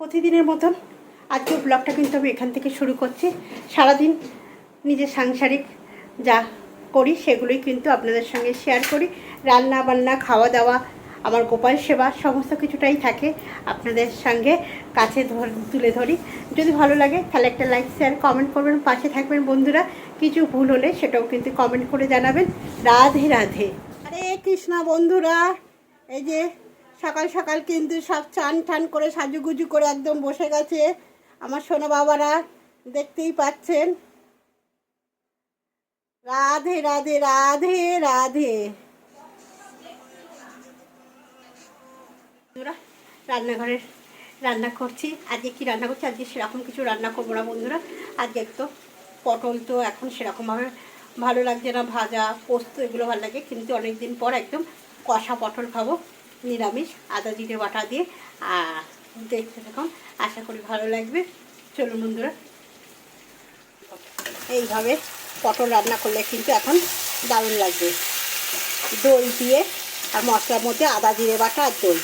প্রতিদিনের মতন আজকে ব্লগটা কিন্তু আমি এখান থেকে শুরু করছি। সারাদিন নিজের সাংসারিক যা করি সেগুলোই কিন্তু আপনাদের সঙ্গে শেয়ার করি। রান্না বান্না, খাওয়া দাওয়া, আমার গোপাল সেবা সমস্ত কিছুটাই থাকে আপনাদের সঙ্গে কাছে তুলে ধরি। যদি ভালো লাগে তাহলে একটা লাইক, শেয়ার, কমেন্ট করবেন, পাশে থাকবেন বন্ধুরা। কিছু ভুল হলে সেটাও কিন্তু কমেন্ট করে জানাবেন। রাধে রাধে, হরে কৃষ্ণ বন্ধুরা। এই যে সকাল সকাল কিন্তু সব চান টান করে সাজুগুজু করে একদম বসে গেছে আমার সোনা বাবারা, দেখতেই পাচ্ছেন। রাধে রাধে রাধে রাধে। বন্ধুরা, রান্নাঘরের রান্না করছি। আজকে কি রান্না করছি? আজকে সেরকম কিছু রান্না করবো না বন্ধুরা। আজকে তো পটল তো এখন সেরকমভাবে ভালো লাগছে না, ভাজা পোস্ত এগুলো ভালো লাগে, কিন্তু অনেক দিন পর একদম কষা পটল খাবো নিরামিষ, আদা জিরে বাটা দিয়ে। আর দেখতে থাকুন, আশা করি ভালো লাগবে। চলুন বন্ধুরা, এইভাবে পটল রান্না করলে কিন্তু এখন দারুণ লাগবে। দই দিয়ে আর মশলার মধ্যে আদা জিরে বাটা আর দই,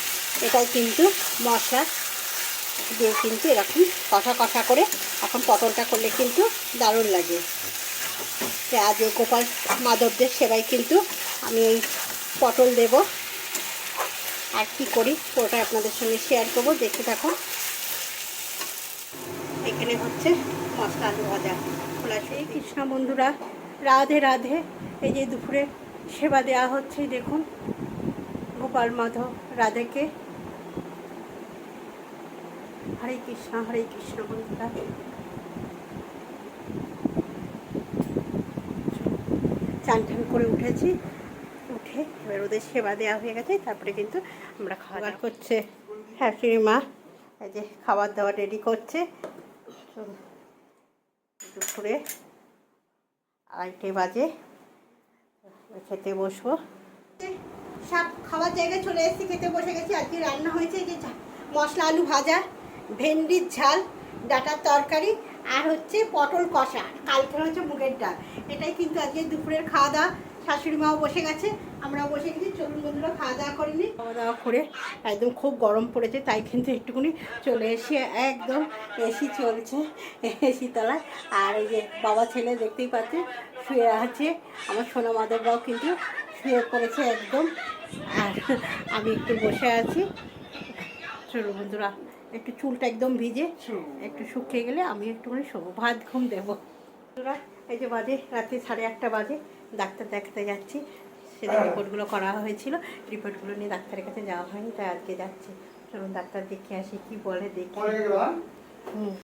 এটাই কিন্তু মশলা দিয়ে কিন্তু এরকম কষা কষা করে এখন পটলটা করলে কিন্তু দারুণ লাগে। আজ গোপাল মাধবদের সেবায় কিন্তু আমি এই পটল দেব। আর কি করি ওটা আপনাদের সঙ্গে শেয়ার করবো, দেখতে থাকুন। এখানে হচ্ছে মশলা আলু ভাজা খোলা। সেই কৃষ্ণ বন্ধুরা, রাধে রাধে। এই যে দুপুরে সেবা দেওয়া হচ্ছে, দেখুন গোপাল মাধব রাধেকে। হরে কৃষ্ণ বন্ধুরা। চান টান করে উঠেছি, উঠে এবার ওদের সেবা দেওয়া হয়ে গেছে, তারপরে কিন্তু আমরা খাওয়া দাওয়া করছে শাশুড়ি মা। এই যে খাবার দাবার রেডি করছে। দুপুরে 2:30 বাজে, খেতে বসবো। সব খাবার জায়গায় চলে এসেছি, খেতে বসে গেছি। আজকে রান্না হয়েছে যে মশলা আলু ভাজা, ভেন্ডির ঝাল, ডাঁটার তরকারি, আর হচ্ছে পটল কষা, কালকে হচ্ছে মুগের ডাল। এটাই কিন্তু আজকে দুপুরের খাওয়া দাওয়া। শাশুড়ি মাও বসে গেছে, আমরাও বসে গেছি। চলুন বন্ধুরা, খাওয়া দাওয়া করে নিই। খাওয়া দাওয়া করে একদম খুব গরম পড়েছে, তাই কিন্তু একটুখানি চলে এসে একদম এসি চলছে, এসি তলায়। আর এই যে বাবা ছেলে দেখতেই পাচ্ছে শুয়ে আছে। আমার সোনা মাধবরাও কিন্তু শুয়ে পড়েছে একদম। আর আমি একটু বসে আছি। চলো বন্ধুরা, একটু চুলটা একদম ভিজে একটু শুকিয়ে গেলে আমি একটুখানি শোবো, ভাত ঘুম দেবো। বন্ধুরা, এই যে বাজে রাত্রি 8:30 বাজে, ডাক্তার দেখাতে যাচ্ছি। সেদিন রিপোর্টগুলো করা হয়েছিল, রিপোর্টগুলো নিয়ে ডাক্তারের কাছে যাওয়া হয়নি, তাই আজকে যাচ্ছি। চলুন ডাক্তার দেখে আসি, কি বলে দেখি।